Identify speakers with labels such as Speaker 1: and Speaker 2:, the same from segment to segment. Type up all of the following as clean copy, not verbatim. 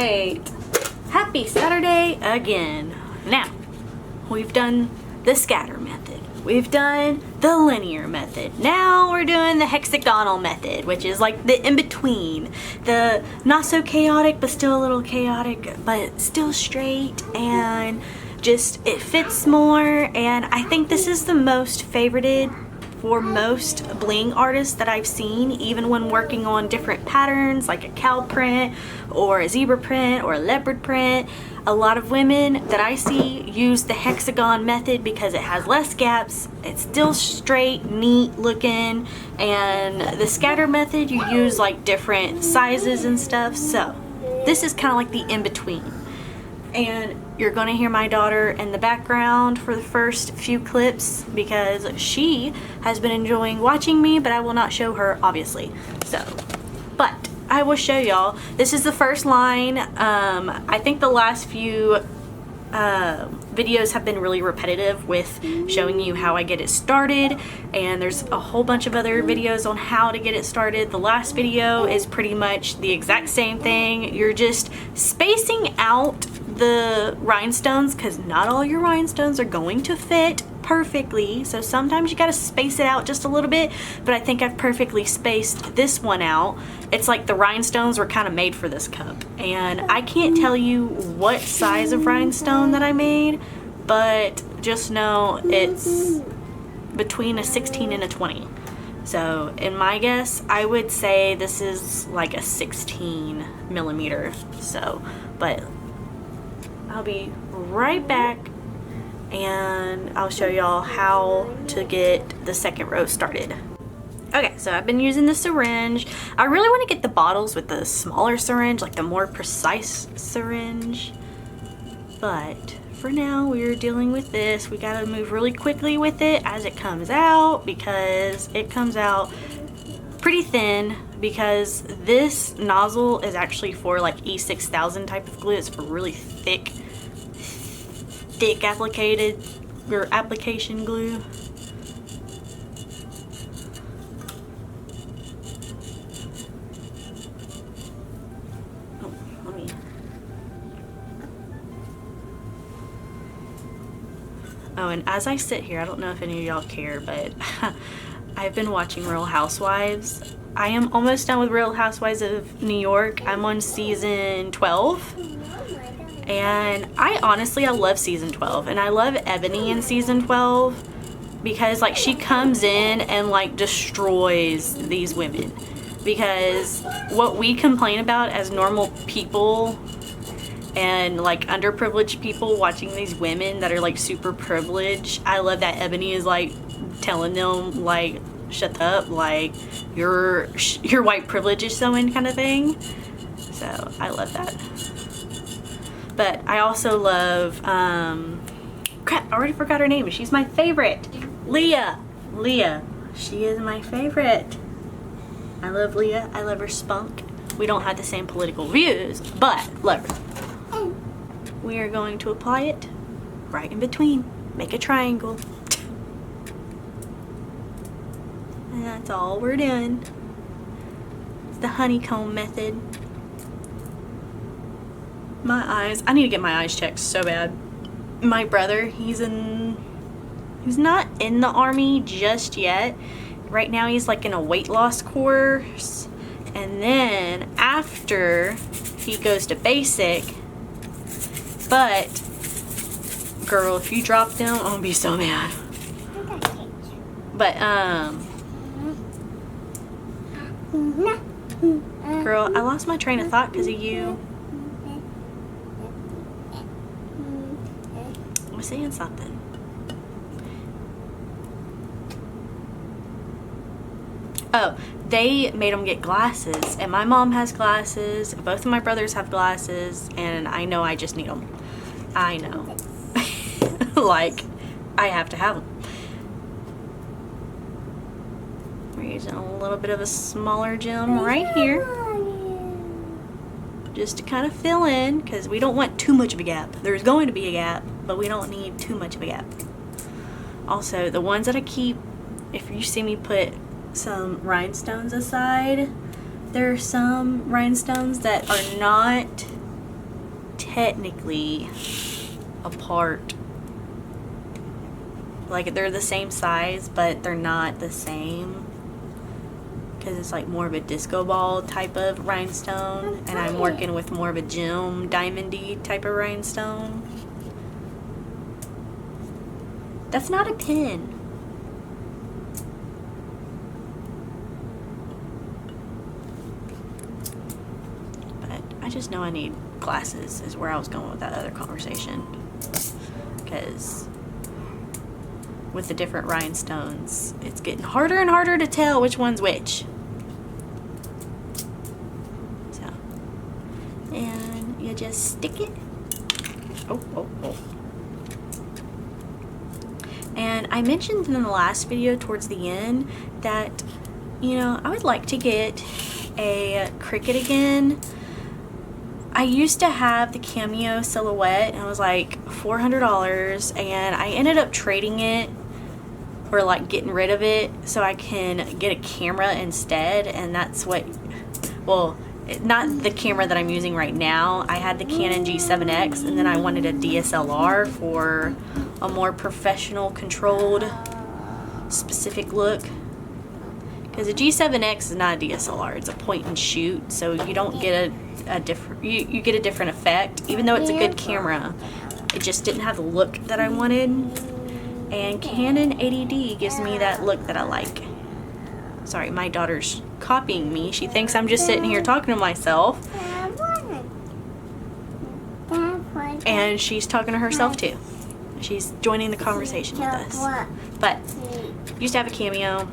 Speaker 1: Alright, happy Saturday again. Now, we've done the scatter method. We've done the linear method. Now we're doing the hexagonal method, which is like the in-between. The not so chaotic, but still a little chaotic, but still straight, and just it fits more. And I think this is the most favorited for most bling artists that I've seen, even when working on different patterns like a cow print or a zebra print or a leopard print. A lot of women that I see use the hexagon method because it has less gaps, it's still straight, neat looking, and the scatter method you use like different sizes and stuff. So this is kind of like the in-between. And you're gonna hear my daughter in the background for the first few clips because she has been enjoying watching me, but I will not show her, obviously. So, but I will show y'all. This is the first line. I think the last few videos have been really repetitive with showing you how I get it started, and there's a whole bunch of other videos on how to get it started. The last video is pretty much the exact same thing. You're just spacing out the rhinestones because not all your rhinestones are going to fit perfectly, so sometimes you gotta space it out just a little bit, but I think I've perfectly spaced this one out. It's like the rhinestones were kind of made for this cup, and I can't tell you what size of rhinestone that I made, but just know it's between a 16 and a 20. So in my guess, I would say this is like a 16 millimeter. So, but I'll be right back and I'll show y'all how to get the second row started. Okay, so I've been using the syringe. I really want to get the bottles with the smaller syringe, like the more precise syringe. But for now, we're dealing with this. We gotta move really quickly with it as it comes out because it comes out pretty thin, because this nozzle is actually for like E6000 type of glue. It's for really thick application glue. Oh, and as I sit here, I don't know if any of y'all care, but I've been watching Real Housewives. I am almost done with Real Housewives of New York. I'm on season 12. And I love season 12, and I love Ebony in season 12 because like she comes in and like destroys these women, because what we complain about as normal people and like underprivileged people watching these women that are like super privileged, I love that Ebony is like telling them like, shut up, like your white privilege is showing kind of thing. So I love that. But I also love, crap, I already forgot her name, but she's my favorite. Leah. She is my favorite. I love Leah. I love her spunk. We don't have the same political views, but love her. We are going to apply it right in between. Make a triangle. And that's all we're doing. It's the honeycomb method. My eyes, I need to get my eyes checked so bad. My brother, he's not in the army just yet. Right now he's like in a weight loss course, and then after he goes to basic. But girl, if you drop them, I'm gonna be so mad. But girl, I lost my train of thought because of you. I'm saying something. Oh, they made them get glasses, and my mom has glasses, both of my brothers have glasses, and I know I just need them. I know. Like, I have to have them. We're using a little bit of a smaller gem right here, just to kind of fill in, because we don't want too much of a gap. There's going to be a gap, but we don't need too much of a gap. Also, the ones that I keep, if you see me put some rhinestones aside, there are some rhinestones that are not technically apart. Like they're the same size, but they're not the same. Because it's like more of a disco ball type of rhinestone. And I'm working with more of a gem diamondy type of rhinestone. That's not a pin. But I just know I need glasses is where I was going with that other conversation. Because with the different rhinestones, it's getting harder and harder to tell which one's which. So, and you just stick it. Oh. And I mentioned in the last video towards the end that, you know, I would like to get a Cricut again. I used to have the Cameo Silhouette and it was like $400, and I ended up trading it, or like getting rid of it, so I can get a camera instead. And that's what, well, not the camera that I'm using right now. I had the Canon G7X, and then I wanted a DSLR for a more professional controlled specific look, because a G7X is not a DSLR, it's a point and shoot, so you don't get a different, you get a different effect. Even though it's a good camera, it just didn't have the look that I wanted. And Canon 80D gives me that look that I like. Sorry, my daughter's copying me. She thinks I'm just sitting here talking to myself. And she's talking to herself too. She's joining the conversation with us. But used to have a Cameo.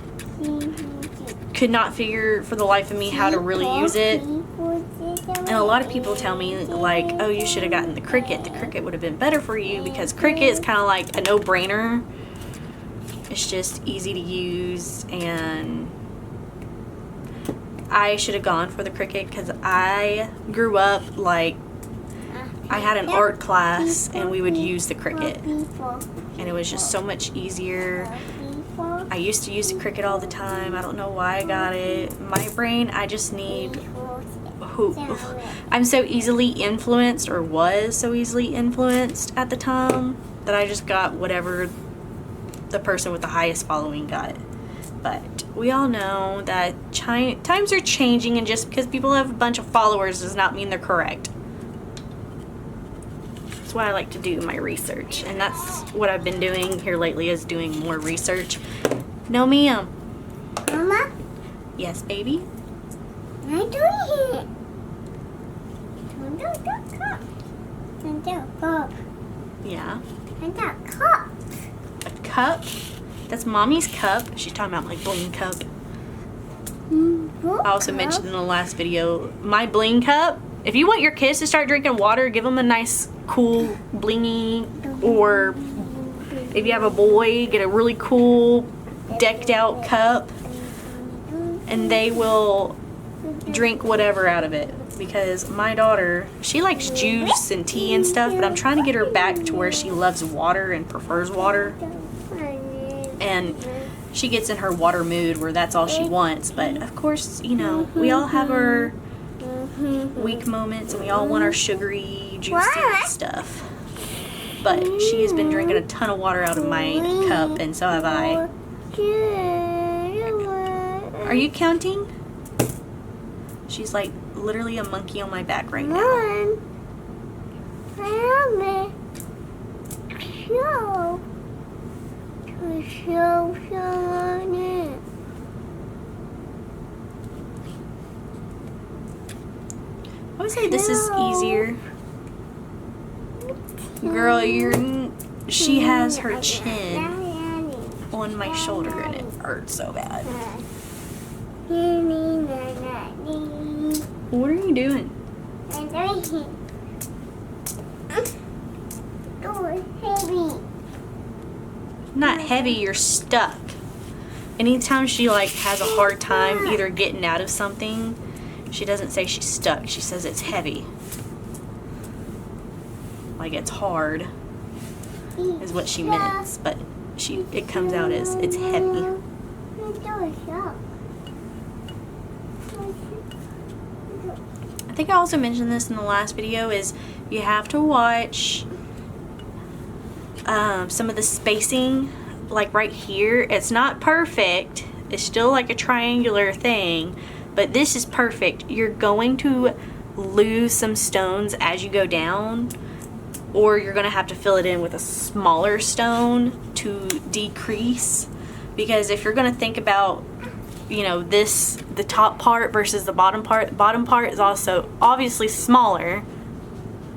Speaker 1: Could not figure for the life of me how to really use it. And a lot of people tell me like, oh, you should have gotten the Cricut. The Cricut would have been better for you, because Cricut is kind of like a no-brainer. It's just easy to use, and I should have gone for the Cricut because I grew up like, I had an art class and we would use the Cricut, and it was just so much easier. I used to use the Cricut all the time. I don't know why I got it. My brain, I just need, I'm so easily influenced, or was so easily influenced at the time, that I just got whatever the person with the highest following got. But we all know that times are changing, and just because people have a bunch of followers does not mean they're correct. That's why I like to do my research, and that's what I've been doing here lately, is doing more research. No, ma'am.
Speaker 2: Mama?
Speaker 1: Yes, baby?
Speaker 2: What are you doing here? Cup.
Speaker 1: Yeah.
Speaker 2: Cup.
Speaker 1: A cup? That's mommy's cup. She's talking about my bling cup. I also mentioned in the last video, my bling cup. If you want your kids to start drinking water, give them a nice, cool, blingy, or if you have a boy, get a really cool, decked out cup, and they will drink whatever out of it. Because my daughter, she likes juice and tea and stuff, but I'm trying to get her back to where she loves water and prefers water. And she gets in her water mood where that's all she wants. But of course, you know, we all have our weak moments, and we all want our sugary, juicy stuff. But she has been drinking a ton of water out of my cup, and so have I. Are you counting? She's like literally a monkey on my back right now. I would say this is easier. Girl, she has her chin on my shoulder and it hurts so bad. What are you doing? Not heavy, you're stuck. Anytime she like has a hard time either getting out of something, she doesn't say she's stuck, she says it's heavy. Like it's hard is what she meant, but it comes out as it's heavy. I think I also mentioned this in the last video, is You have to watch some of the spacing, like right here. It's not perfect. It's still like a triangular thing, but this is perfect. You're going to lose some stones as you go down, or you're going to have to fill it in with a smaller stone to decrease. Because if you're going to think about, you know, the top part versus the bottom part is also obviously smaller.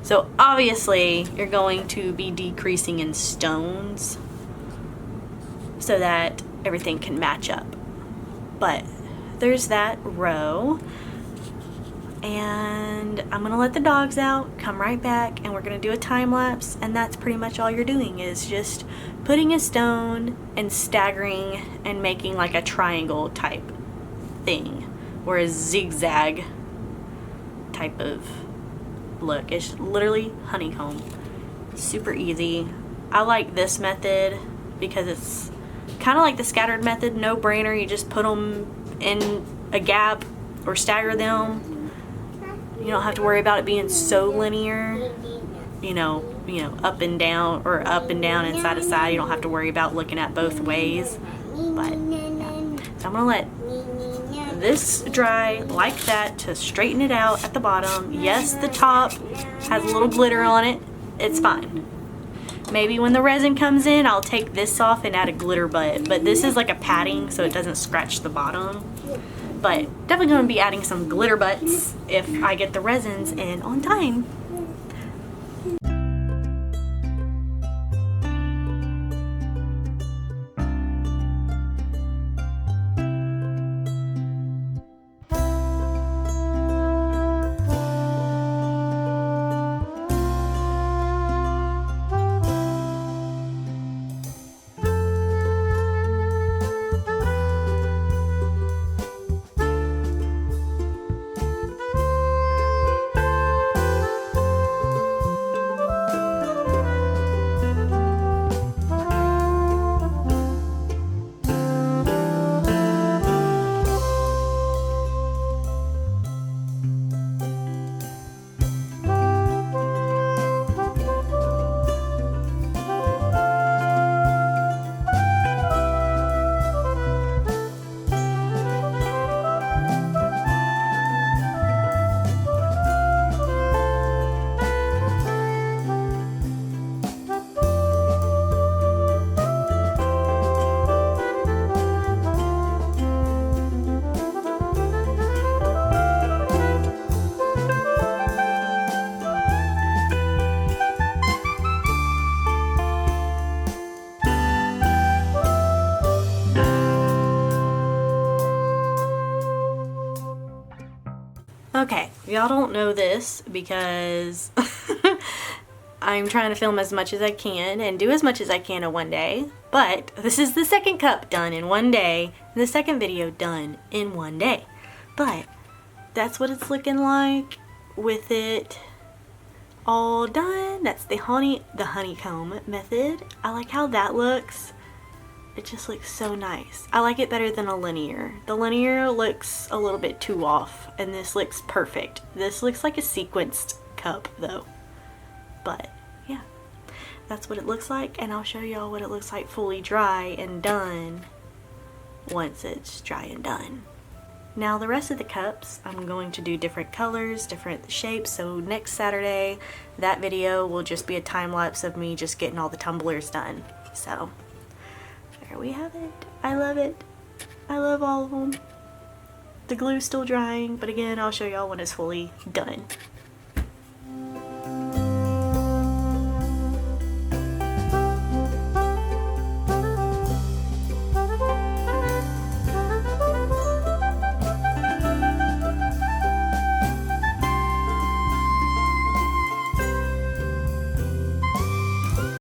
Speaker 1: So obviously you're going to be decreasing in stones so that everything can match up. But there's that row. And I'm gonna let the dogs out, come right back, and we're gonna do a time lapse, and that's pretty much all you're doing, is just putting a stone and staggering and making like a triangle type thing, or a zigzag type of look. It's literally honeycomb. Super easy. I like this method because it's kind of like the scattered method, no brainer. You just put them in a gap or stagger them. You don't have to worry about it being so linear, you know, up and down, or up and down and side to side. You don't have to worry about looking at both ways. But yeah. So I'm gonna let this dry like that to straighten it out at the bottom. Yes, the top has a little glitter on it. It's fine. Maybe when the resin comes in, I'll take this off and add a glitter butt. But this is like a padding, so it doesn't scratch the bottom. But definitely going to be adding some glitter butts if I get the resins in on time. Okay, y'all don't know this because I'm trying to film as much as I can and do as much as I can in one day, but this is the second cup done in one day, and the second video done in one day. But that's what it's looking like with it all done. That's the honeycomb method. I like how that looks. It just looks so nice. I like it better than a linear. The linear looks a little bit too off, and this looks perfect. This looks like a sequenced cup though. But yeah, that's what it looks like, and I'll show y'all what it looks like fully dry and done once it's dry and done. Now the rest of the cups, I'm going to do different colors, different shapes, so next Saturday, that video will just be a time lapse of me just getting all the tumblers done. So there we have it. I love it. I love all of them. The glue's still drying, but again, I'll show y'all when it's fully done.